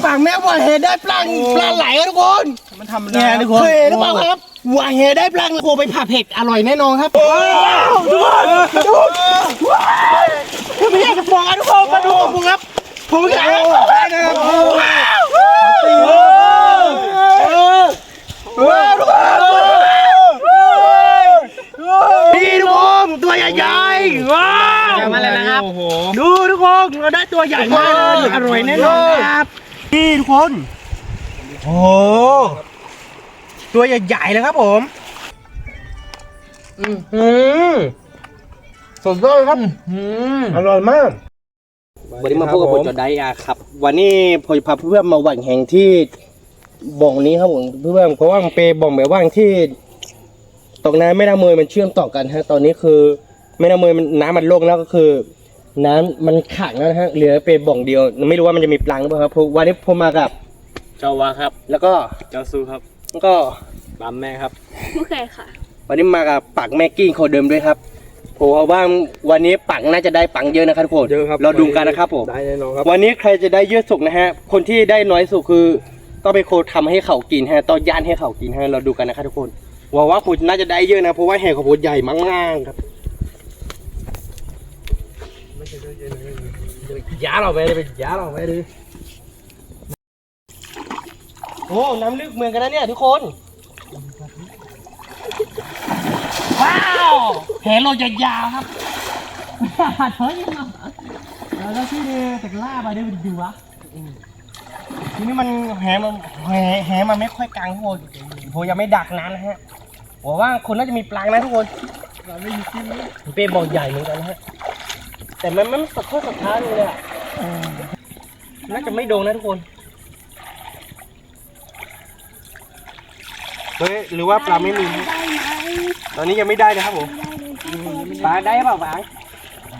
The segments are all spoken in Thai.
ปากแม่ว่าเฮได้ปลาไหลทุกคนมันทำอะไรทุกคนเคยหรือเปล่าครับว่าเฮได้ปลาโคไปผ่าเผ็ดอร่อยแน่นอนครับทุกคนคือไม่อยากจะบอกทุกคนมาดูผมครับผมอยากนะครับพี่ทุกคนตัวใหญ่ๆว้าวมาเลยนะครับดูทุกคนเราได้ตัวใหญ่มากเลยอร่อยแน่นอนครับพี่ทุกคนโอ้ตัวใหญ่ๆเลยครับผมสดเลยครับอร่อยมากวันนี้มาพบกับผมจอดได้ครับวันนี้ผมพาเพื่อนมาหวังแห่งที่บ่องนี้ครับผมเพื่อนเพราะว่ามันเป็นบ่องแบบว่างที่ตรงนั้นแม่น้ำเมยมันเชื่อมต่อกันฮะตอนนี้คือแม่น้ำเมยมันน้ำมันโล่งแล้วก็คือน้ำมันขังแล้วนะฮะเหลือเป็นบ่องเดียวไม่รู้ว่ามันจะมีปลาหรือเปล่าครับวันนี้ผมมากับเจ้าวาครับแล้วก็เจ้าซูครับแล้วก็บัมแม่ครับโอเคค่ะวันนี้มากับปักแม่กิ้งคนเดิมด้วยครับผมว่าวันนี้ปักน่าจะได้ปังเยอะนะครับทุกคนเราดูกันนะครับผมได้แน่นอนครับวันนี้ใครจะได้เยอะสุดนะฮะคนที่ได้น้อยสุดคือต้องไปโคทำให้เขากินฮะต้องย่านให้เขากินฮะเราดูกันนะครับทุกคนว่าคุณน่าจะได้เยอะนะเพราะว่าแห่ของผมใหญ่มากๆครับย้าเราไปเลยย้าเราไปเลยโอ้น้ำลึกเหมือนกันนะเนี่ยทุกคนว้าวแหเราจะยาวครับเฮ้ยแล้วที่นี่แต่ล่าไปได้ดูวะทีนี้มันแหมันไม่ค่อยกลางทุกคนผมยังไม่ดักนานนะฮะบอกว่าคนน่าจะมีปลานะทุกคนเราไม่มีที่นี้เป็นบ่อใหญ่เหมือนกันนะฮะแต่มันไม่สักข้อสักท้าเลยอ่ะน่าจะไม่โดนนะทุกคนเฮ้ยหรือว่าปลาไม่มีตอนนี้ยังไม่ได้นะครับผมปลาได้เปล่าปลา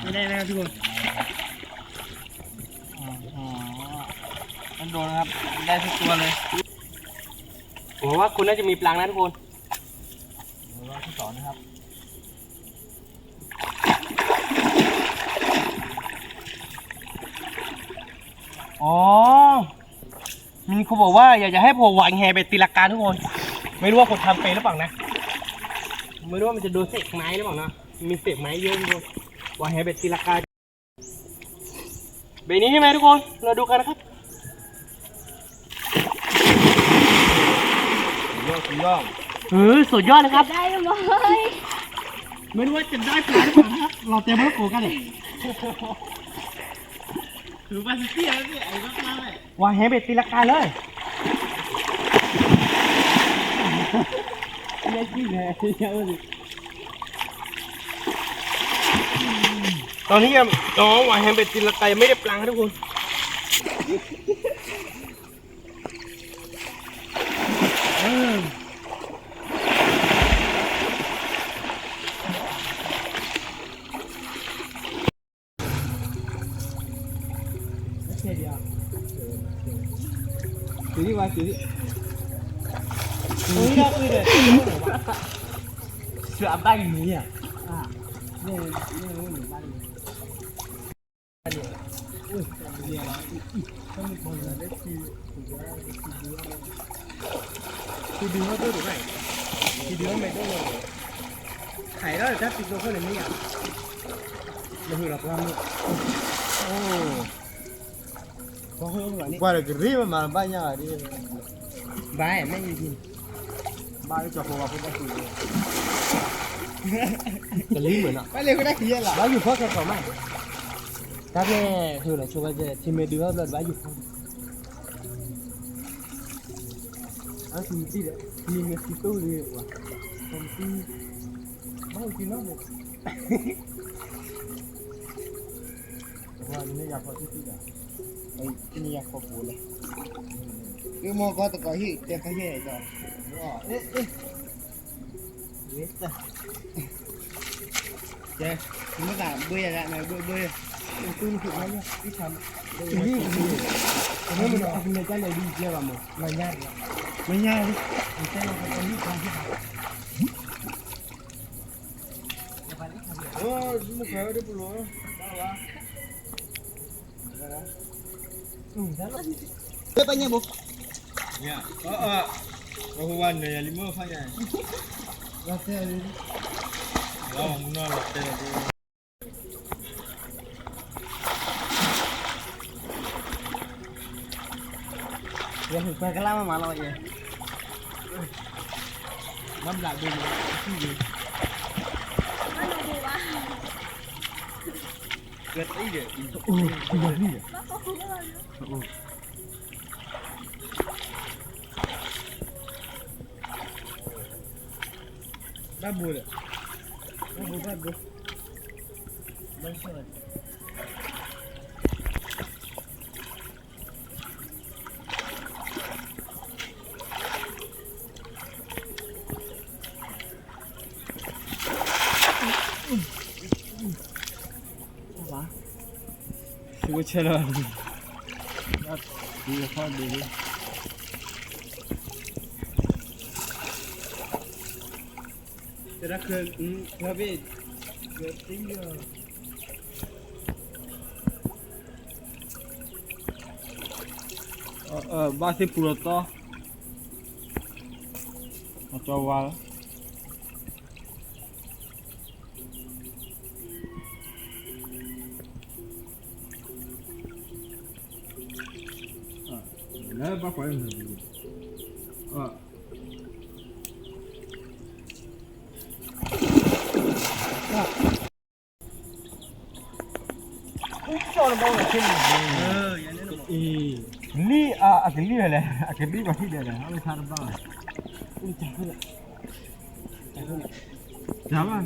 ไม่ได้นะครับทุกคนมันโดนครับได้ทุกตัวเลยผมว่าคุณน่าจะมีปลานะทุกคนรอบที่สองนะครับอ๋อมีคนบอกว่าอยากจะให้ผมหวานแหไปตีลังกาทุกคนไม่รู้ว่าคนทำเป็นหรือเปล่านะไม่รู้ว่ามันจะโดนเศษไม้หรือเปล่านะมีเศษไม้เยอะทุกคนหวานแหไปตีลังกาแบบนี้ใช่ไหมทุกคนเราดูกันนะครับสุดยอดสุดยอดนะครับได้เลยไม่รู้ว่าจะได้ปลาหรือเปล่านะครับเราเตรียมไว้โกกันเลยถือปลาเสี้ยแล้วเนี่ยไอ้ก็มาเลยว่าแหเบ็ดตีลังกาเลยไม่จริงเลยตอนนี้ยังว่าแหเบ็ดตีลังกายังไม่ได้ปลาทุกคนถือที่ว่าถือที่เสือบ้านนี้อ่ะนี่หนึ่งบ้านนี้คือดูว่าด้วยถูกไหมคือดูว่าไม่ได้เลยไข่แล้วถ้าติดตัวเขาเลยไม่อยากไม่คือเราทำโอ้Para que arriba, man, banyak dia. Baik, mana ni? Baik cakap apa pun tak boleh. Kelima nak. Balik aku dah kira lah. Baju kau kau mana? Tapi tu lah cuba je. Tim dua belas baju. Aku mesti dah. Ni mesti tu dia. Wah. Mesti. Mau kena mo. Wah, ini apa tu tidak? Ini yang kau boleh. Cứ mua có tự có hi, tiền cái gì rồi. Biết rồi. Đây, chúng ta bơi ra này bơi. Tôi chụp nó nhá, ít thầm. Cái gì? Nếu mình học người ta này đi kia vào một là nhai. Mày nhai đi. Mình sẽ làm cái gì không chứ. Một cái đi bùa. Đó là. Bapaknya bu. Ya. Bahuan ya 5 fanya. Rasa ini. Oh, no lah tadi. Ya supaya kelama malah ya. Mam lại bên này. Gat ý dia. Iya ni. Babu dah. Babu. Bangsat. Apa? Cuba cara. Dia kau dulu. Terus ke habis. Ke tinggal. Masih pulau toh. Macam awal. Nah, apa yang tadi? Ni agli lah. Agli masih dia lah. Apa cara bang? Jalan.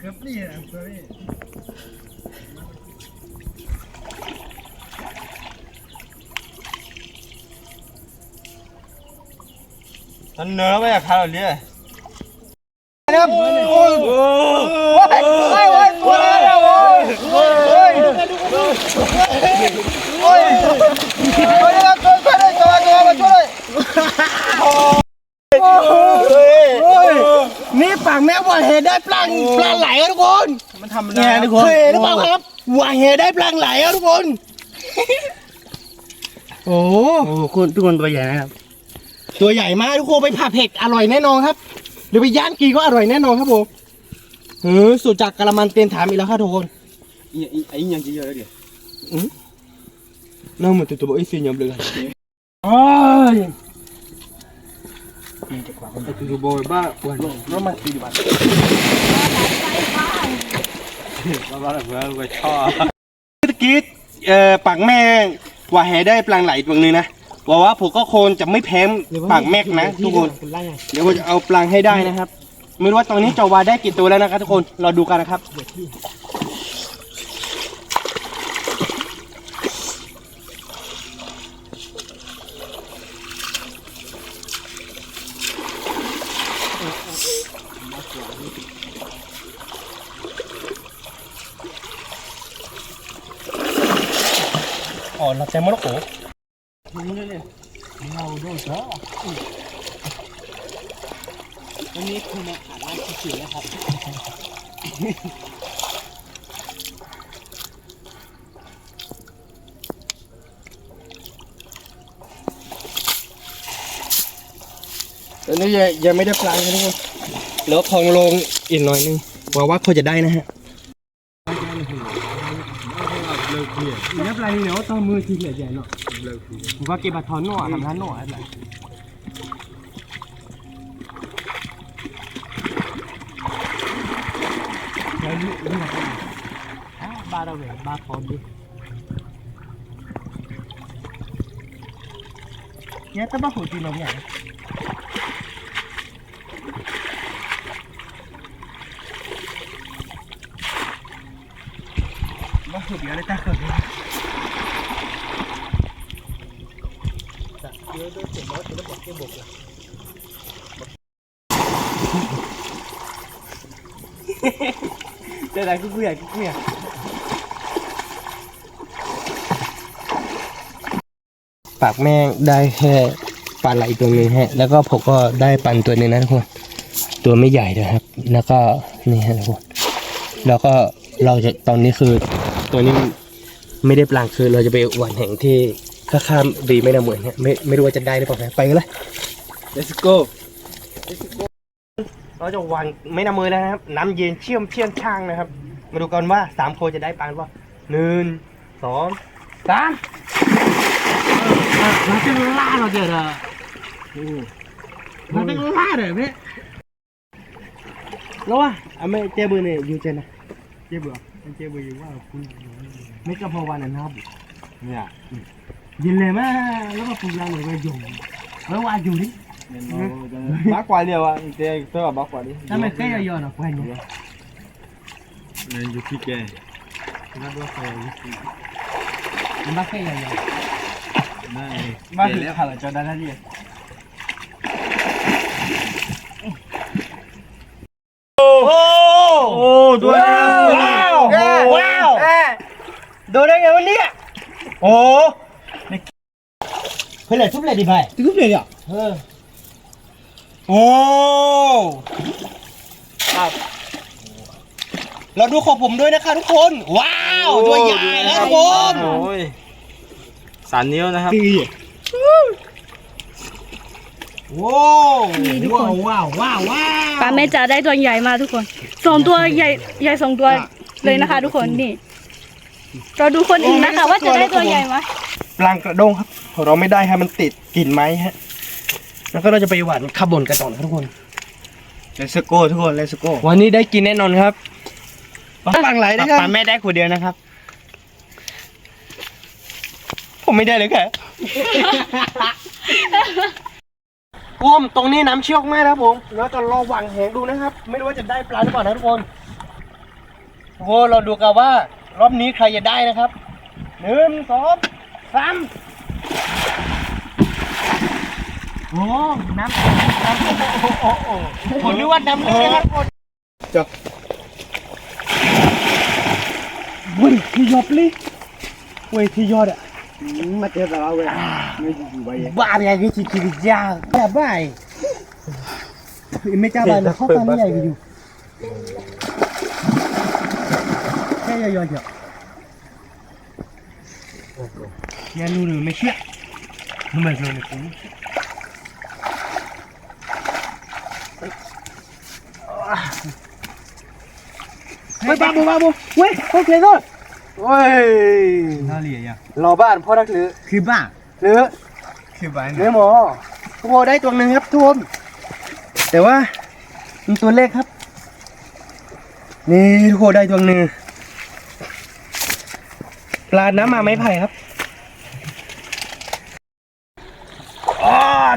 Kepli ya, sorry. Anh nở bây giờ khá là đi.นี่ปากแม่ว่าเฮได้ปลาไหลครับทุกคน มันทำ เนี่ยทุกคนเคยหรือเปล่าครับว่าเฮได้ปลาไหลครับทุกคนโอ้คุณทุกคนตัวใหญ่นะครับตัวใหญ่มากทุกคนไปผัดเผ็ดอร่อยแน่นอนครับหรือไปย่างกีก็อร่อยแน่นอนครับผมสูตรจากกะละมันเตียนถามอีกแล้วครับทุกคน ไอ้ยังจีเยอะเลย น้ำมันตัวบอกไอ้ซีนยำเลยโอ้ย Itu boy ba. nó màตีบัตร Ba là vừa vừa cho. ตะกี้ปากแม่ว่าแหได้ปลาไหลตัวนึงนะว่าผมก็คงจะไม่แพ้ปากแม่นะทุกคนเดี๋ยวผมจะเอาปลาให้ได้นะครับไม่รู้ว่าตอนนี้จะวาได้กี่ตัวแล้วนะครับทุกคนรอดูกันนะครับอ๋อเราแซมมอลโกนี่เลยเราโดนเจอวันนี้คือมาอาบน้ำเฉยๆนะครับตอนนี้ยังไม่ได้ปลาเลยทุกคนแล้วคลองลงอีกหน่อยนึงหวังว่าเขาจะได้นะฮะนับลายนี่เนาะต้องมือทีเหลือใหญ่เนาะผมก็เก็บบัตรทอนหน่อทำร้านหน่ออะไรแล้วนี่บ้าเราเหรอบ้าพร้อมดิเนี่ยแต่บ้าหัวจีนเราใหญ่บ้าหัวเดียวเลยตาเขินเลยเดี๋ยวเจ็บแล้วจะได้บอกเจ็บบกเลยเดี๋ยวกูอยากปากแม่งได้แค่ปลาไหลตัวนึงฮะแล้วก็ผมก็ได้ปันตัวนึงนะทุกคนตัวไม่ใหญ่นะครับแล้วก็ นี่ฮะทุกคนแล้วก็เราจะตอนนี้คือตัวนี้ไม่ได้ปลางคือเราจะไปหว่านแห่งที่ข้ามรีไม่น่าเหมือนฮะไม่รู้ว่าจะได้หรือเปล่านะไปกันเลย let's go เราจะหว่านไม่น่ามือแล้วนะครับน้ำเย็นเชี่ยมเชี่ยนช่างนะครับมาดูกันว่า3 คนจะได้ปลาหรือเปล่า1 2 3เราจะล่าเราเจอเหรอมันเป็นล่าเหรอพี่แล้ววะไม่เจ๊เบอร์เนี่ยอยู่เจนนะ เจ็บเบื่อเจ็บเบื่ออยู่ว่าคุณ ไม่ก็พอวันนั้นนะครับ เนี่ย ยินเลยแม่แล้วก็ปลูกยางเลยก็อยู่แล้วว่าอยู่ดิ bác qua liều ạ tôi bảo bác qua đi ถ้าไม่แค่ยอๆนะแค่นี้ nên dù khi kề มันบ้าแค่ยอ này bác thử thả lại cho đá đi โอ้ตัวว้าวโดนได้ไงวันนี้โอ้เพื่อนเลยทุบเลยดิไป ทุกเลยอ่ะ โอ้เราดูของผมด้วยนะคะทุกคนว้าวตัวใหญ่แล้วทุกคน ôi sàn nhiêu nàyครับ ตี ว้าว ปลาแม่จ๋าได้ตัวใหญ่มาทุกคน2 ตัวใหญ่2 ตัวเลยนะคะ ทุกคนนี่เราดูคนอื่นนะคะว่าจะได้ตัวใหญ่ไหม ปลางกระด้งครับเราไม่ได้ครับมันติดกลิ่นไม้ฮะแล้วก็เราจะไปหวานข้าวบนกันต่อนะทุกคน let's go ทุกคน let's go วันนี้ได้กินแน่นอนครับปลาไหลนะครับปลาแม่ได้คนเดียวนะครับ ผมไม่ได้เลยแค่ผมตรงนี้น้ำเชี่ยวมากนะครับผมแล้วจะรอวางแหงดูนะครับ ไม่รู้ว่าจะได้ปลาหรือเปล่านะทุกคนโอ้โหเราดูกันว่ารอบนี้ใครจะได้นะครับ1 2 3โอ้น้ำผมนึกว่าน้ำเลยนะครับ เว้ยที่ยอดเลยเว้ยที่ยอดอ่ะ มาเจอกับเราเว้ยไม่อยู่ไป บ้าไปยังไงที่ชีวิตยากแบบบ้าไม่จ้าบ้านเขาทำใหญ่ไปอยู่แค่ยอดเดียวยันรู้หรือไม่เชื่อทำไมเราเนี่ยผมเฮ้ยบ้าบูเว้ยโอเคก็เว้ย น่าเหลี่ยอ่ะ รอบ้านพ่อรักหรือ คือบ้า หรือ คือบ้าน เนื้อหมอทุกคนได้ตัวหนึ่งครับทุกคนแต่ว่ามันตัวเล็กครับนี่ทุกคนได้ตัวหนึ่งปลาน้ำมาไม้ไผ่ครับ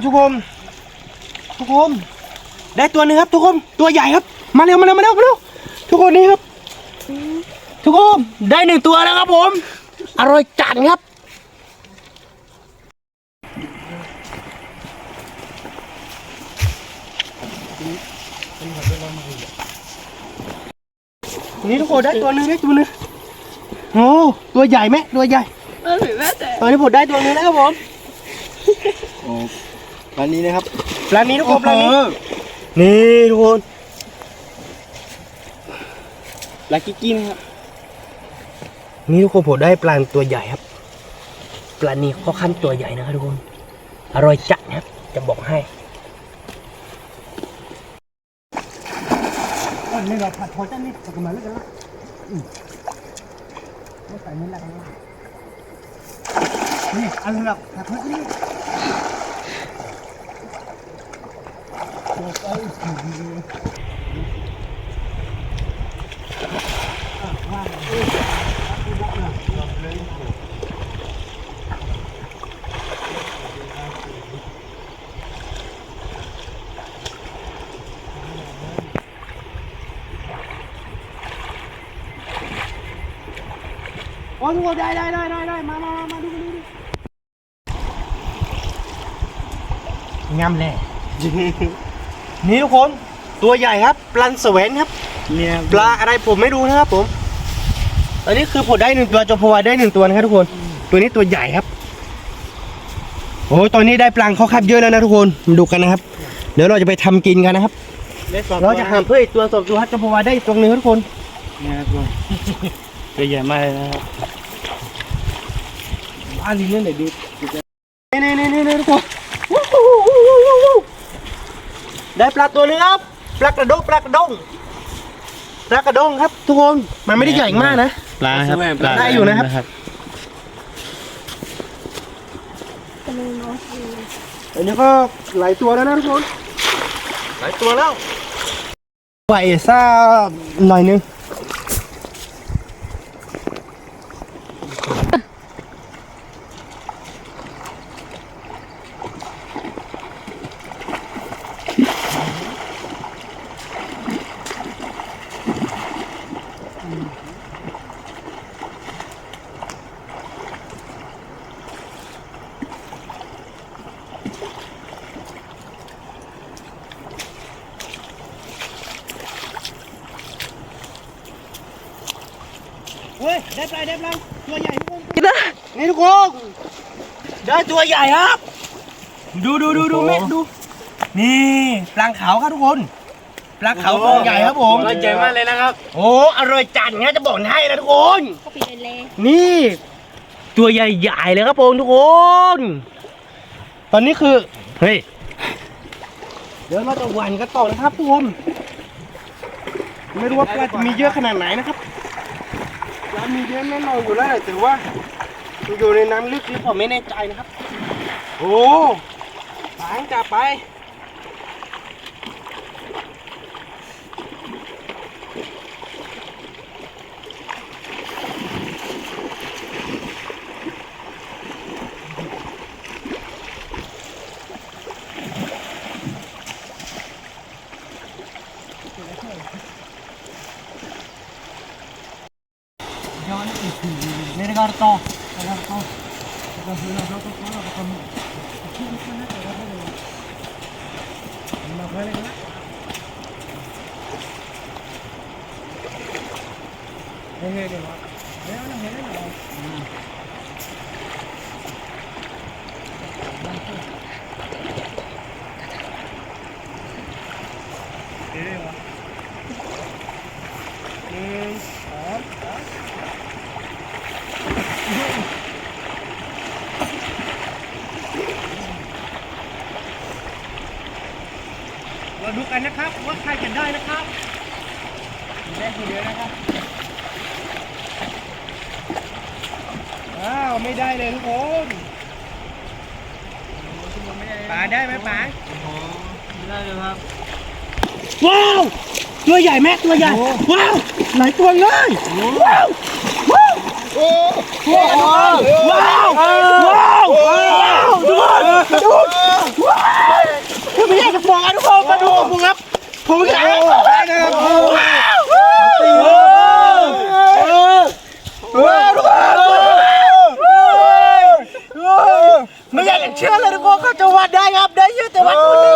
ทุกคนได้ตัวหนึ่งครับทุกคนตัวใหญ่ครับมาเร็วทุกคนนี่ครับทุกคนได้1 ตัวแล้วครับผมอร่อยจัดครับนี่ทุกคนได้ตัวหนึ่งโอ้ตัวใหญ่ไหมตัวใหญ่ตอนนี้ผมได้ตัวหนึ่งแล้วครับผม โอ้ร้านนี้นะครับ ร้านนี้ทุกคนร้านนี้นี่ทุกคน ลักกี้กินครับ นี่ทุกคนผมได้ปลาตัวใหญ่ครับปลานี้เขาขั้นตัวใหญ่นะครับทุกคนอร่อยจัดนะครับจะบอกให้ นี่เราผัดพอจ้านี่ผัดกันมาแล้วกันละไม่ใส่นี่ละกันละนี่อันนี้เราผัดพอจ้านี่โอ้ทุกคนได้มาดูงามแน่ นี่ทุกคนตัวใหญ่ครับปลาสเวนครับ เนี่ย ปลาอะไรผมไม่รู้นะครับผมอันนี้คือผมได้1 ตัวจอพวายได้1 ตัวนะครับทุกคนตัวนี้ตัวใหญ่ครับโอ้ตอนนี้ได้ปลาเขาคับเยอะแล้วนะทุกคนมาดูกันนะครับเดี๋ยวเราจะไปทำกินกันนะครับ เราจะหามเพื่ออีกตัว2ตัวจะพอว่าได้อีกตัวหนึงครับทุกคน นี่ครับทุกคนตัวใหญ่มากเลยนะครับ บ้านนี้เนี่ยไหนดู นี่ทุกคนได้ปลาตัวนึงครับปลากระดงครับทุกคนมันไม่ได้ใหญ่มากนะ ปลาครับปลา ได้อยู่นะครับ อันนี้ก็หลายตัวแล้วนะทุกคนหลายตัวแล้วไหวซ่าหน่อยนึงเฮ้ยได้ปลาตัวใหญ่ทุกคนนี่ทุกคนได้ตัวใหญ่ครับดูแม่ดูนี่ปลาขาวครับทุกคนปลาขาวตัวใหญ่ครับผม ตัวใหญ่มากเลยนะครับ โอ้อร่อยจัดงั้นจะบอกให้นะทุกคนนี่ตัวใหญ่ๆเลยครับผมทุกคนตอนนี้คือเฮ้ยเดี๋ยวเราจะหวานกันต่อนะครับทุกคนไม่รู้ว่าปลาจะมีเยอะขนาดไหนนะครับปลามีเยอะแน่นอนอยู่แล้วแต่ว่าอยู่ในน้ำลึกนี่ผมไม่แน่ใจนะครับโอ้ปลาจับไปNeregarto.เราดูกันนะครับว่าใครจะได้นะครับได้คนเดียวนะครับว้าวไม่ได้เลยทุกคนป๋าได้ไหมป๋า ไม่ได้เลยครับ ว้าวตัวใหญ่แม่ตัวใหญ่ว้าวหลายตัวเลยว้าวว้าวว้าวทุกคนดูว้าวไม่ใช่กระป๋องทุกคนมาดูกระป๋องครับผมใหญ่นะครับว้าวไม่อยากจะเชื่อเลยทุกคนก็จะวัดได้ครับได้เยอะแต่วัดตัวนึง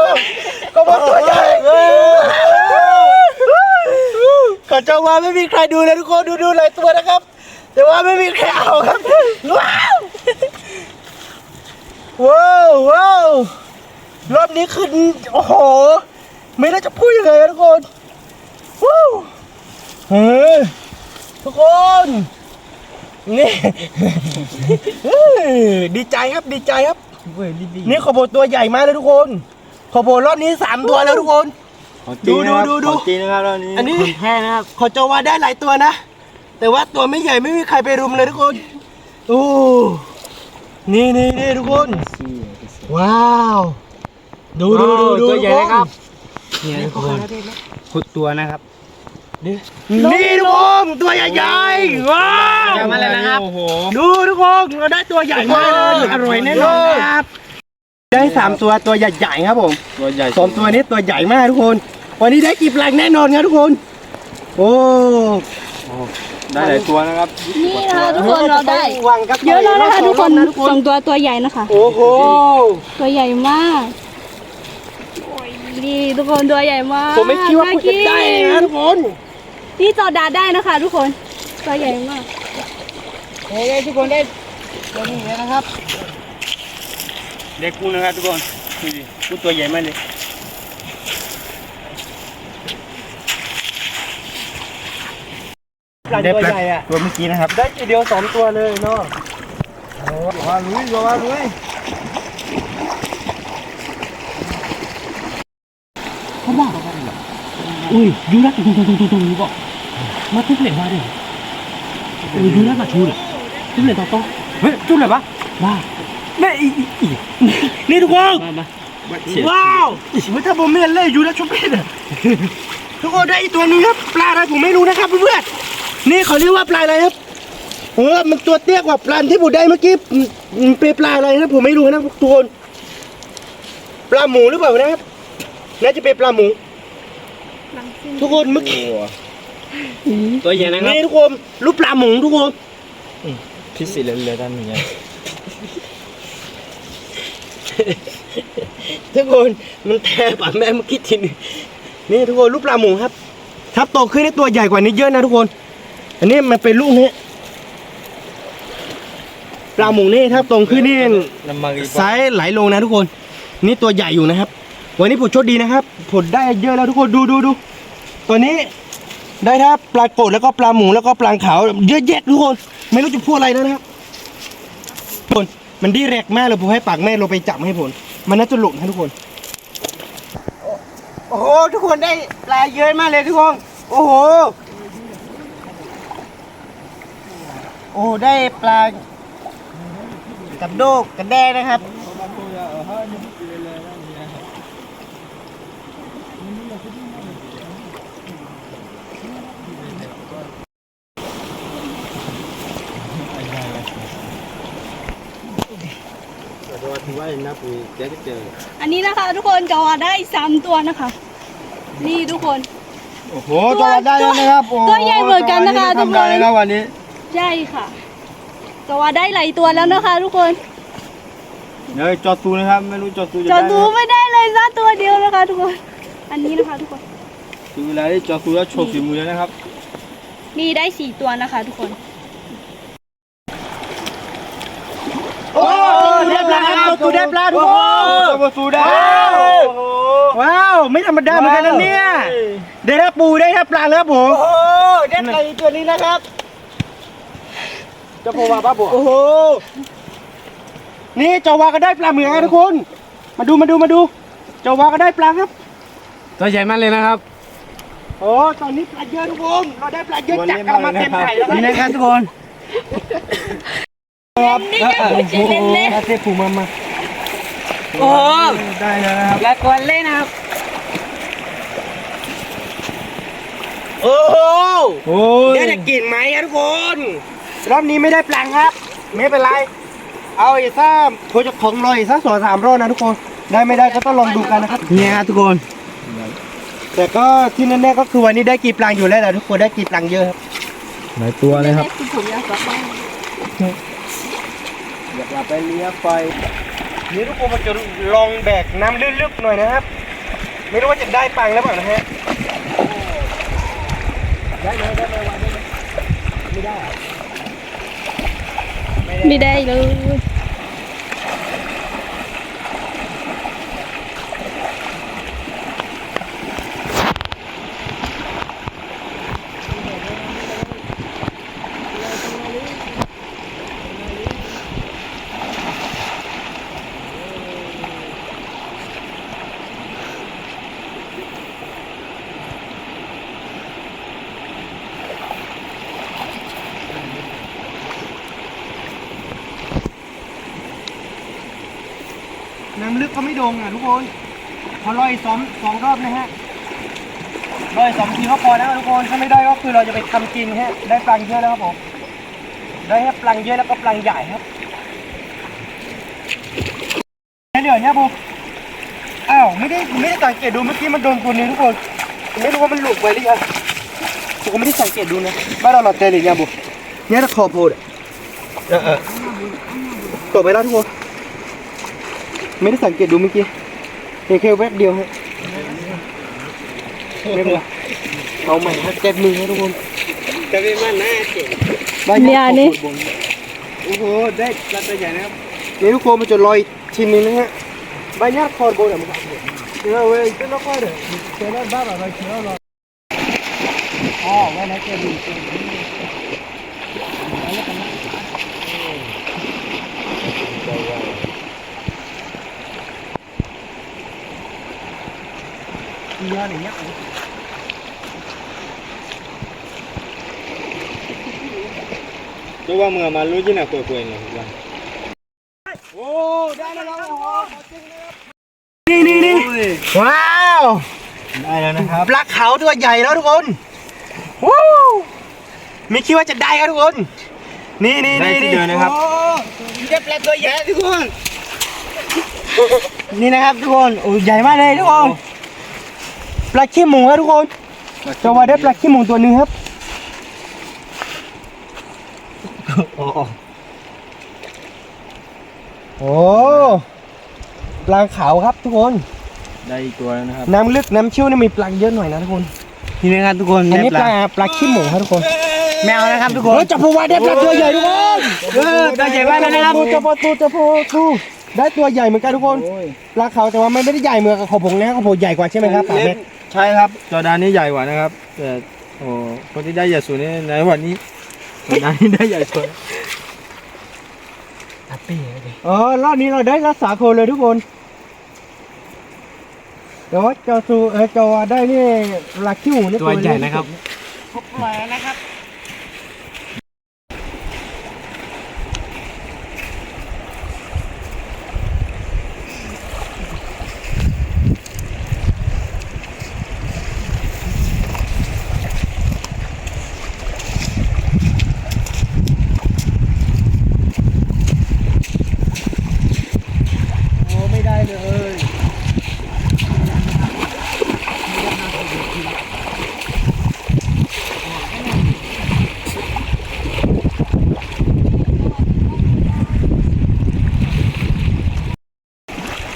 ก็วัดตัวใหญ่ก็จะว่าไม่มีใครดูเลยทุกคนดูหลายตัวนะครับแต่ว่าไม่มีใครเอาครับว้าวรอบนี้ขึ้นโอ้โหไม่ได้จะพูดยังไงทุกคนว้าวทุกคนนี่ดีใจครับนี่ขอโบตัวใหญ่มากเลยทุกคนขอโบรอบนี้3ตัวแล้วทุกคนดู ของจริงนะครับรอบนี้ อันนี้แพ้นะครับขอจะว่าได้หลายตัวนะแต่ว่าตัวไม่ใหญ่ไม่มีใครไปรุมเลยทุกคนโอ้นี่ทุกคนว้าวดู ตัวใหญ่นะครับนี่ทุกคนขุดตัวนะครับ นี่ทุกคนตัวใหญ่ๆว้าว มาเลยนะครับโอ้โห ดูทุกคนเราได้ตัวใหญ่มากอร่อยแน่นอนครับได้3ตัวใหญ่ๆครับผม ตัวใหญ่ 2ตัวนี้ตัวใหญ่มากทุกคนวันนี้ได้กี่ปลาแน่นอนครับทุกคนโอ้ ได้หลายตัวนะครับ นี่นะคะทุกคนเราได้ วางกับ เยอะแล้วนะคะทุกคน ทุกคน 2 ตัวใหญ่นะคะ โอ้โห ตัวใหญ่มากโอ้ยนี่ทุกคนตัวใหญ่มาก ผมไม่คิดว่าคุณจะได้นะทุกคน นี่จอดาได้นะคะ ทุกคนตัวใหญ่มาก โอเคทุกคนได้ตัวนี้แล้วนะครับ เด็กกูนะครับทุกคนดูดิกูตัวใหญ่มากเลย ปลาตัวใหญ่อะ ตัวเมื่อกี้นะครับ ได้ทีเดียว2ตัวเลยเนาะ ว่าลุยว่าลุย เขาบอกว่าอะไรอุ้ยยูรักตุ้งก็มาทุบเหล็กมาดิอุ้ยยูรักมาชูเลยทุบเหล็กต่อเฮ้ยทุบเหล็กปะว้านี่นี่ทุกคนว้าวไม่ถ้าผมไม่เล่นยูรักชุบเป็นทุกคนได้อีกตัวนึงครับปลาอะไรผมไม่รู้นะครับเพื่อนๆนี่เขาเรียกว่าปลาอะไรครับมันตัวเตี้ยกว่าปลาที่ผมได้เมื่อกี้เป็นปลาอะไรนะผมไม่รู้นะทุกคนปลาหมูหรือเปล่านะครับน่าจะเป็นปลาหมูทุกคนเมื่อกี้ตัวใหญ่นะครับนี่ทุกคนลูกปลาหมูทุกคน พิเศษเลยด้านนี้ ทุกคนมันแทบปากแม่เมื่อกี้ทีนึงนี่ทุกคนลูกปลาหมูครับถ้าโตขึ้นได้ตัวใหญ่กว่านี้เยอะนะทุกคนอันนี้มันเป็นลูกนี้ปลาหมูนี่ถ้าโตขึ้นนี่ไซส์ไหลลงนะทุกคนนี่ตัวใหญ่อยู่นะครับวันนี้ผมโชคดีนะครับผมได้เยอะแล้วทุกคนดูตัวนี้ได้ทั้งปลาโกดแล้วก็ปลาหมูแล้วก็ปลาขาวเยอะแยะทุกคนไม่รู้จะพูดอะไรแล้วนะครับทุกคนมันดีแรกมากเลยผมให้ปากแม่ลงไปจับให้ผลมันน่าจะหลุดนะทุกคนโอ้โหทุกคนได้ปลาเยอะมากเลยทุกคนโอ้โหโอ้ได้ปลากับโดกกันแด้นะครับอันนี้นะคะทุกคนจอได้3ตัวนะคะ นี่ทุกคน โอ้โหตัวได้แล้วนะครับ ตัวใหญ่เหมือนกันนะคะทุกคน ทำได้แล้ววันนี้ ใช่ค่ะจอได้หลายตัวแล้วนะคะทุกคน เดี๋ยวจอดซูนะครับไม่รู้จอดซู จอดูไม่ได้เลยสักตัวเดียวนะคะทุกคนอันนี้นะคะทุกคน ดูเวลาที่จอดซูแล้วโชว์ฝีมือแล้วนะครับ นี่ได้4ตัวนะคะทุกคน โอ้ได้ปลาครับตัวได้ปลาทุกคน จอดซูได้ ว้าวไม่ธรรมดาเหมือนกันนะเนี่ยได้ทั้งปูได้ทั้งปลาแล้วผมโอ้ได้ไก่ตัวนี้นะครับจะโผล่มาป้าบัวโอ้โหนี่จาวาก็ได้ปลาเหมือนกันทุกคนมาดูจาวาก็ได้ปลาครับตัวใหญ่มากเลยนะครับโอ้ตอนนี้ปลาเยอะทุกคนเราได้ปลาเยอะจัดกระมาเต็มไข่แล้วนี่นะครับทุกคนนี่ก็เล่น เทปูมาโอ้ ได้แล้วนะครับ ละกวนเล่นนะครับ โอ้โห โอ้ย ได้แต่กลิ่นไหมครับทุกคนรอบนี้ไม่ได้ปลาครับไม่เป็นไรเอาอีกสักผมจะของรออีกสัก2-3 รอบนะทุกคนได้ไม่ได้ก็ต้องลองดูกันนะครับเนี่ยครับทุกคนแต่ก็ที่แน่ๆก็คือวันนี้ได้กี่ปลาอยู่แล้วนะทุกคนได้กี่ปลาเยอะครับ หลายตัวเลยครับ ผมอยากกลับบ้าน อย่าไปเลี้ยไฟนี่ทุกคนมันจะลองแบกน้ำลึกๆหน่อยนะครับไม่รู้ว่าจะได้ปลาหรือเปล่านะฮะได้ไหมไม่ได้ ไม่ได้เลย น้ำลึกก็ไม่โด่งอ่ะทุกคนพอลอย2 รอบนะฮะลอย2 ทีก็พอแล้วทุกคนถ้าไม่ได้ก็คือเราจะไปทำกินฮะได้ปลาเยอะแล้วครับผมได้แค่ปลาเยอะแล้วก็ปลาใหญ่ครับเหลือเนี่ยปุ๊อ้าวไม่ได้สังเกตดูเมื่อกี้มันโดนตัวนี้ทุกคนไม่รู้ว่ามันหลุดไปหรือยังผมก็ไม่ได้สังเกตดูนะบ้านเราเจอหรือยังปุ๊เนี่ยถ้าคอโพดตกไปแล้วทุกคนไม่ได้สังเกตดูเมื่อกี้เห็นแค่แวบเดียวฮะไม่เป็นไรเอาใหม่ครับเจ็บมือครับทุกคนจะเป็นมันนะเจ็บ เนี่ยนี่ โอ้โหได้ปลาตัวใหญ่นะครับนี่ทุกคนมันจะลอยทีนึงนะฮะใบหญ้าคอร์โบนอ่ะมันเดี๋ยวเว้ยเป็นละครเดี๋ยวบ้าอะไรเชื่อเรา อ๋อไว้นะเจดีย์เยอะอย่างเงี้ย ตัวว่ามือมารู้ที่ไหนป่วยๆเนี่ยว่าโอ้ได้แล้วนี่ว้าว ได้แล้วนะครับ ปลาขาวตัวใหญ่แล้วทุกคนวู้ไม่คิดว่าจะได้ครับทุกคนนี่ ได้ที่เดินนะครับ เจ็บแผลตัวใหญ่ทุกคน นี่นะครับทุกคนโอ้ใหญ่มากเลยทุกคนปลาขี้หมูครับทุกคนจะว่าได้ปลาขี้หมูตัวหนึ่งครับโอ้ปลาขาวครับทุกคน ได้อีกตัวแล้วนะครับ น้ำลึกน้ำเชี่ยวนี่มีปลาเยอะหน่อยนะทุกคน นี่นะครับทุกคน อันนี้ปลาขี้หมูครับทุกคน แมวนะครับทุกคน จับพวาได้ปลาตัวใหญ่ทุกคนตัวใหญ่มากเลยนะครับ จับปูได้ตัวใหญ่เหมือนกันทุกคนปลาขาวแต่ว่าไม่ได้ใหญ่เหมือนกับของผมนะของผมใหญ่กว่าใช่ไหมครับป๋าเม็ด ใช่ครับจอดานนี้ใหญ่กว่านะครับแต่โอ้คนที่ได้ใหญ่สุดนี่ในวันนี้จอดานนี้ได้ใหญ่สุด รอบนี้เราได้รักษาโคเลยทุกคนแต่ว่าเจ้าได้นี่ปลาขี้หมูนี่ตัวใหญ่นะครับ ปล่อยนะครับ โอ้ไม่ได้เลย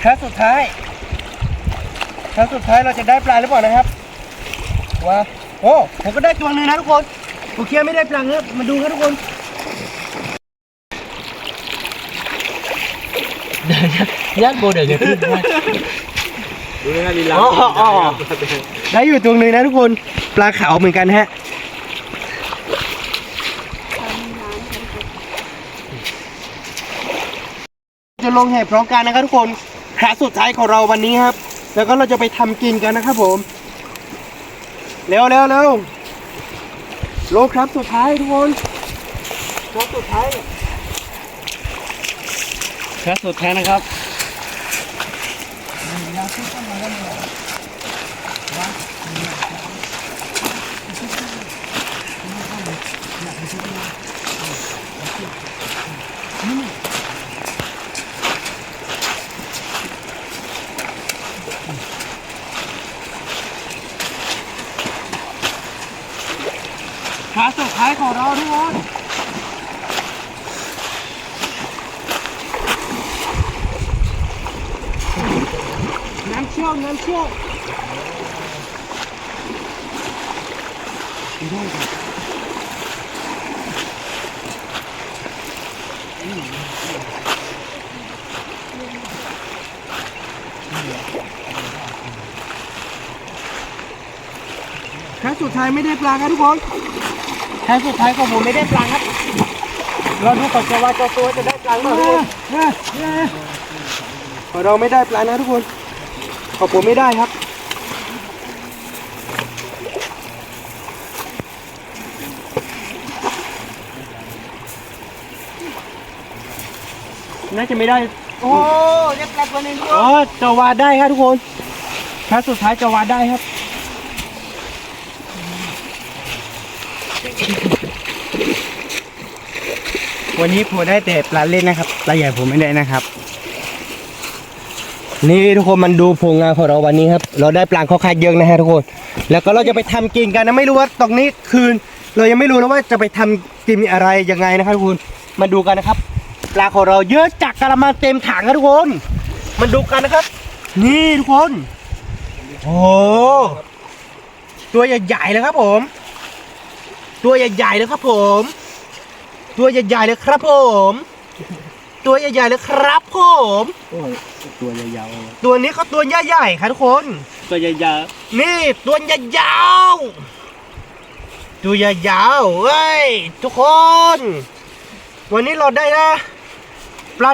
ครั้งสุดท้ายเราจะได้ปลาหรือเปล่านะครับว้าโอ้ผมก็ได้ตัวหนึ่งนะทุกคนโอเคไม่ได้ปลาครับมาดูครับทุกคนยัดโบเดี๋ยวจะขึ้นมา ดูเลยนะลีลา ได้อยู่ตัวหนึ่งนะทุกคนปลาขาวเหมือนกันฮะจะลงแห่พร้อมกันนะครับทุกคนครั้งสุดท้ายของเราวันนี้ครับแล้วก็เราจะไปทำกินกันนะครับผมเร็วโลครับสุดท้ายทุกคนครับสุดท้าย แค่สุดแท้นะครับ ครั้งสุดท้ายของเราทุกคนน้ำเชี่ยวครั้งสุดท้ายไม่ได้ปลาครับทุกคนครั้งสุดท้ายของผมไม่ได้ปลาครับเราดูก่อนจะว่าเจ้าตัวจะได้ปลาหรือเปล่าของเราไม่ได้ปลานะทุกคนของผมไม่ได้ครับน่าจะไม่ได้ โอ้เจ็บแผลตัวหนึ่งทุกคน อ๋อจะวาดได้ครับทุกคนครั้งสุดท้ายจะวาดได้ครับวันนี้ผมได้แต่ปลาเล่นนะครับปลาใหญ่ผมไม่ได้นะครับ นี่ทุกคนมันดูผลงานของเราวันนี้ครับเราได้ปลาค่อนข้างเยอะนะฮะทุกคนแล้วก็เราจะไปทำกินกันนะไม่รู้ว่าตรงนี้คืนเรายังไม่รู้นะว่าจะไปทำกินอะไรยังไงนะครับทุกคนมาดูกันนะครับปลาของเราเยอะจากกระมังเต็มถังครับทุกคนมาดูกันนะครับนี่ทุกคนโอ้ตัวใหญ่ๆเลยครับผมตัวใหญ่ๆเลยครับผมตัวใหญ่ๆเลยครับผมตัวใหญ่ๆเลยครับผม ตัวยาว ตัวนี้เขาตัวใหญ่ๆครับทุกคน ๆตัวใหญ่ นี่ตัวใหญ่ๆ ตัวยาวๆเว้ยทุกคน วันนี้เราได้นะปลา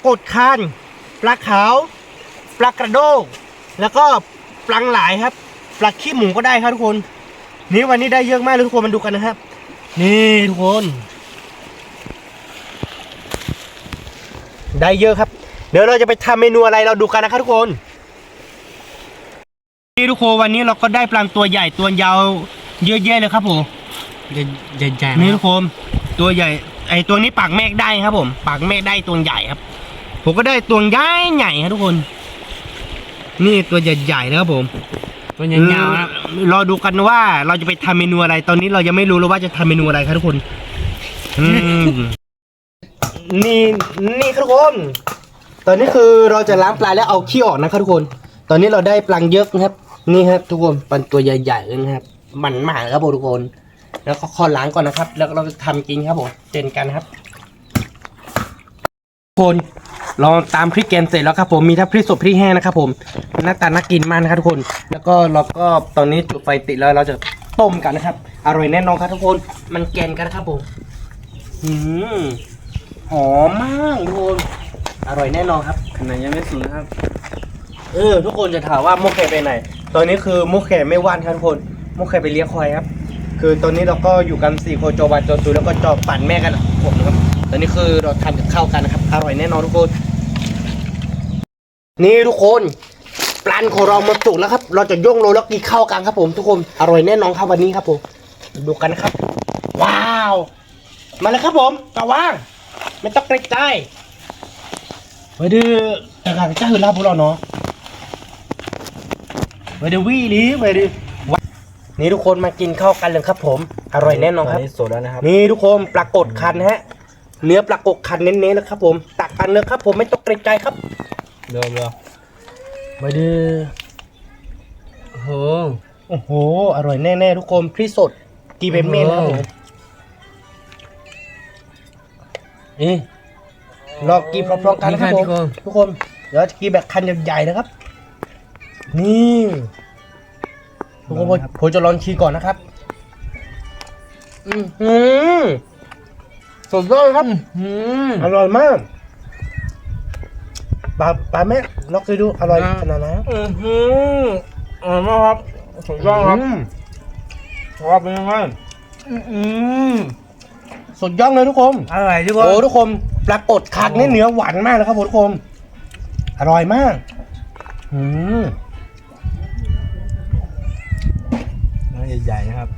กดคานปลาขาวปลากระโดกแล้วก็ปลาหลายครับปลาขี้หมูก็ได้ครับทุกคนนี่วันนี้ได้เยอะมากเลยทุกคนมาดูกันนะครับนี่ทุกคนได้เยอะครับเดี๋ยวเราจะไปทำเมนูอะไรเราดูกันนะครับทุกคนนี่ทุกคนวันนี้เราก็ได้ปลาตัวใหญ่ตัวยาวเยอะแยะเลยครับผมใหญ่นี่ทุกคนตัวใหญ่ไอตัวนี้ปากเมฆได้ครับผมปากเมฆได้ตัวใหญ่ครับผมก็ได้ตัวใหญ่ครับทุกคนนี่ตัวใหญ่ๆนะครับผมตัวยาวๆครับรอดูกันว่าเราจะไปทำเมนูอะไรตอนนี้เรายังไม่รู้เลยว่าจะทำเมนูอะไรครับทุกคนนี่ครับทุกคนตอนนี้คือเราจะล้างปลาแล้วเอาขี้ออกนะครับทุกคนตอนนี้เราได้ปลาเยอะนะครับนี่ครับทุกคนปลาตัวใหญ่ๆเลยนะครับมันมากครับผมทุกคนแล้วก็ขอล้างก่อนนะครับแล้วเราจะทำกินครับผมเจนกันครับทุกคนเราตามพริกแกงเสร็จแล้วครับผมมีทั้งพริกสดพริกแห้งนะครับผมหน้าตาน่ากินมากนะครับทุกคนแล้วก็เราก็ตอนนี้จุดไฟติดแล้วเราจะต้มกันนะครับอร่อยแน่นอนครับทุกคนมันแกงกันนะครับผมหอมมากทุกคนอร่อยแน่นอนครับขนาดยังไม่สุกนะครับทุกคนจะถามว่ามุกแขไปไหนตอนนี้คือมุกแขไม่ว่างครับทุกคนมุกแขไปเลี้ยงควายครับคือตอนนี้เราก็อยู่กัน4คนโจบานโจตูแล้วก็จอปั่นแม่กันผมนะครับตอนนี้คือเราทำกับข้าวกันนะครับอร่อยแน่นอนทุกคนนี่ทุกคนปลาของเรามาสุกแล้วครับเราจะย่งโรยแล้วกินข้าวกันครับผมทุกคนอร่อยแน่นอนครับวันนี้ครับผมดูกันนะครับว้าวมาเลยครับผมตะว่างไม่ต้องเกรงใจไปดูแต่การจ้าคือลาพวกเราเนาะไปดูวี่นี้ไปดูนี่ทุกคนมากินข้าวกันเลยครับผมอร่อยแน่นอนครับสดแล้วนะครับนี่ทุกคนปลากดคันฮะเนื้อปลากดคันเน้นๆนะครับผมตักกันเลยครับผมไม่ต้องเกรงใจครับเรือไปดูโอ้โหอร่อยแน่ๆทุกคนพริกสดกีเบเมนครับผมรอกินพร้อมๆกันนะครับผมทุกคนเดี๋ยวจะกินแบบคันใหญ่ๆนะครับนี่ทุกคนผมจะลองชิมก่อนนะครับสุดยอดครับอร่อยมากปลาแม่ลองเคยดูอร่อยขนาดไหนอร่อยมากครับสุดยอดครับว่าเป็นยังไงสุดยอดเลยทุกคนอร่อยทุกคนโอ้ทุกคนปลากดคักนี่เนื้อหวานมากเลยครับทุกคนอร่อยมากใหญ่ๆนะครับ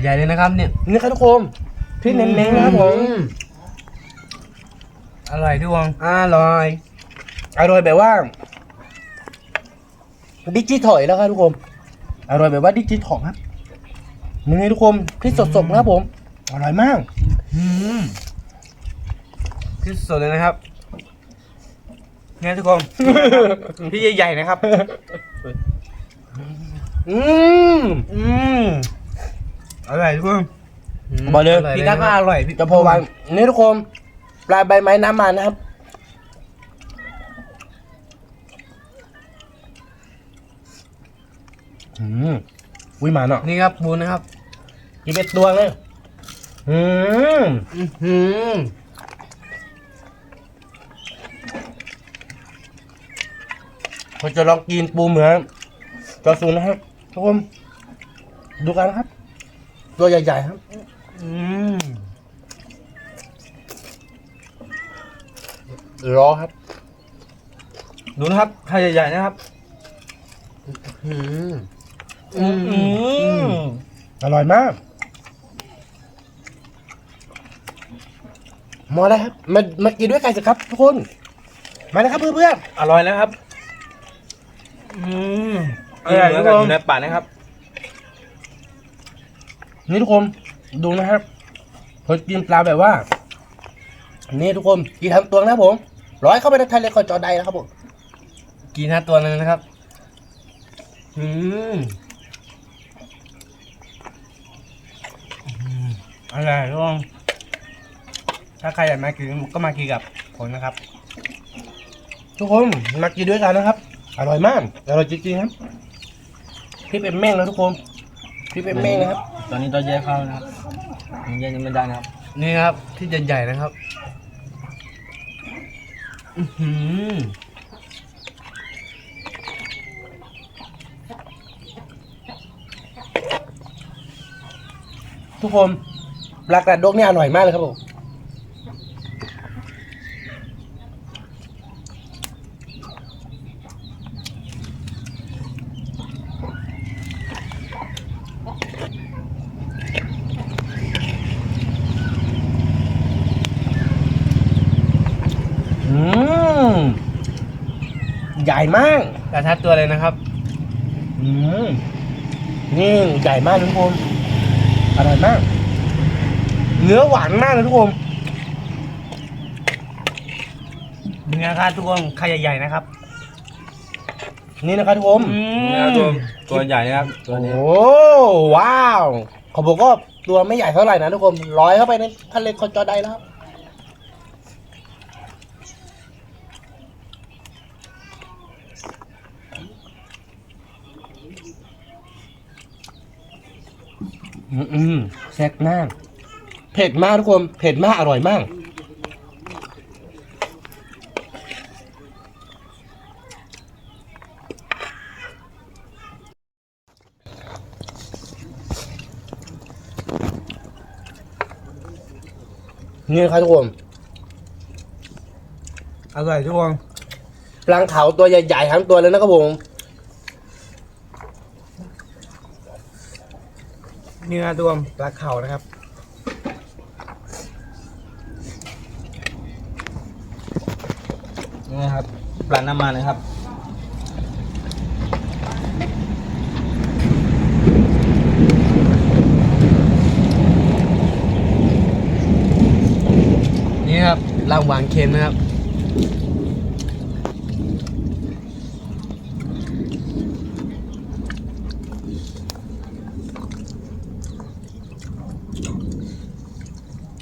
ใหญ่ๆเลยนะครับเนี่ยนี่ครับทุกคนพี่เน้นๆนะครับผมอร่อยทุกคนอร่อยแบบว่าดิจิถอยแล้วครับทุกคนอร่อยแบบว่าดิจิถอยครับนี่ทุกคนพี่สดๆนะครับผมอร่อยมากที่สุดเลยนะครับเนี่ยทุกคนพี่ใหญ่ๆนะครับอร่อยทุกคนบอกเลยพี่ก้าก็อร่อยพี่จะพอวันนี่ทุกคนปลาใบไม้น้ำมันนะครับวิ่งมาเนาะนี่ครับบูนนะครับกินเป็นตัวเลยผมจะลองกินปูเหมือนจอซูนะครับทุกคนดูกันนะครับตัวใหญ่ๆครับรอครับดูนะครับไข่ใหญ่ๆนะครับอร่อยมากมาแล้วครับมากินด้วยกันสิครับทุกคนมาแล้วครับเพื่อนๆอร่อยแล้วครับอร่อยทุกคนอยู่ในปากนะครับนี่ทุกคนดูนะครับผมกินปลาแบบว่านี่ทุกคนกินทั้งตัวนะผมร้อยเข้าไปในทะเลก่อนจอใดนะครับผมกินทั้งตัวเลยนะครับอร่อยทุกคนถ้าใครอยากมากินก็มากินกับผมนะครับทุกคนมากินด้วยกันนะครับอร่อยมากอร่อยจริงๆครับพี่เป็นแม่งแล้วทุกคน ที่เป็นเม่งนะครับ ตอนนี้เราแยกเข้านะครับยังแยกยังไม่ได้นะครับ นี่ครับที่ใหญ่ๆนะครับทุกคนปลากระดกนี่อร่อยมากเลยครับผมใหญ่มาก กระทัดตัวเลยนะครับ นี่ใหญ่มากทุกคนอร่อยมาก เนื้อหวานมากเลยทุกคน นี่นะครับทุกคนไข่ใหญ่ๆนะครับ นี่นะครับทุกคน นี่ครับตัวใหญ่นะครับตัวนี้ โอ้ว้าวของผมก็ตัวไม่ใหญ่เท่าไหร่นะทุกคนร้อยเข้าไปในทะเลคอนจอไดแล้วแซ่บมากเผ็ดมากทุกคนเผ็ดมากอร่อยมากนี่นะครับทุกคน อร่อยทุกคน ปลาเขาตัวใหญ่ๆทั้งตัวเลยนะครับผม นี่นะทุกคนปลาเข่านะครับนี่นะครับปลาน้ำมันนะครับนี่ครับลำหวานเค็มนะครับ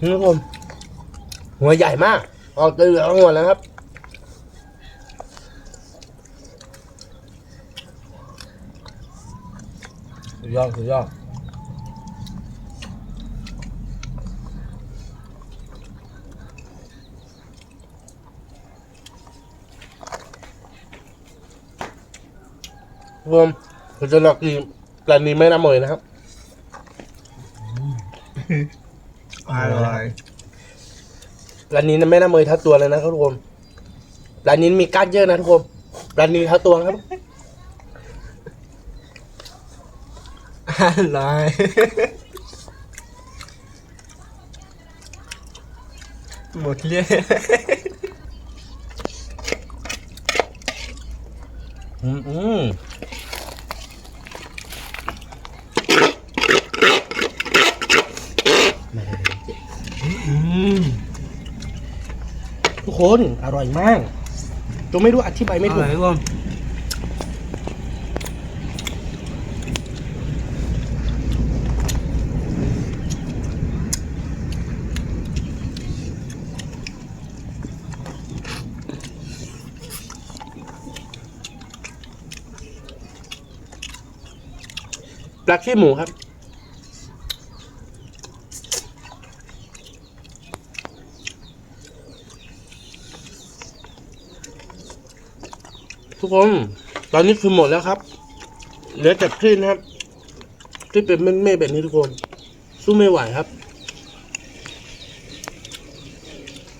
นี่ครับผมหัวใหญ่มากออกเหลืองหมดแล้วครับสุดยอดสุดยอดรวมผมจะลองกินปลานี้ไม่น้ำมันนะครับ อร่อย ร้านนี้ไม่น่าเมยทั้งตัวเลยนะครับทุกคนร้านนี้มีก้านเยอะนะทุกคนร้านนี้ทั้งตัวครับ อร่อยหมดเลย ทุกคนอร่อยมากจนไม่รู้อธิบายไม่ถูก ทุกคน ปลาขี้หมูครับทุกคนตอนนี้คือหมดแล้วครับเหลือแต่คลื่นครับที่เป็นเม็ดๆแบบนี้ทุกคนสู้ไม่ไหวครับ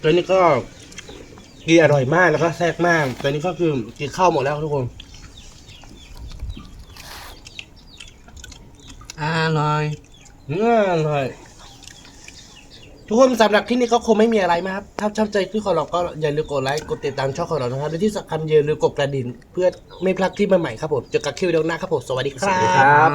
ตัวนี้ก็กินอร่อยมากแล้วก็แซ่บมากตัวนี้ก็คือกินข้าวหมดแล้วทุกคน อร่อย อร่อยทุกคนสำหรับที่นี่ก็คงไม่มีอะไรมากครับถ้าชอบใจที่ของเราก็อย่าลืมกดไลค์กดติดตามช่องของเรานะครับและที่สำคัญอย่าลืมกดกระดิ่งเพื่อไม่พลาดคลิปใหม่ๆครับผมเจอกันคลิปวิดีโอหน้าครับผมสวัสดีครับ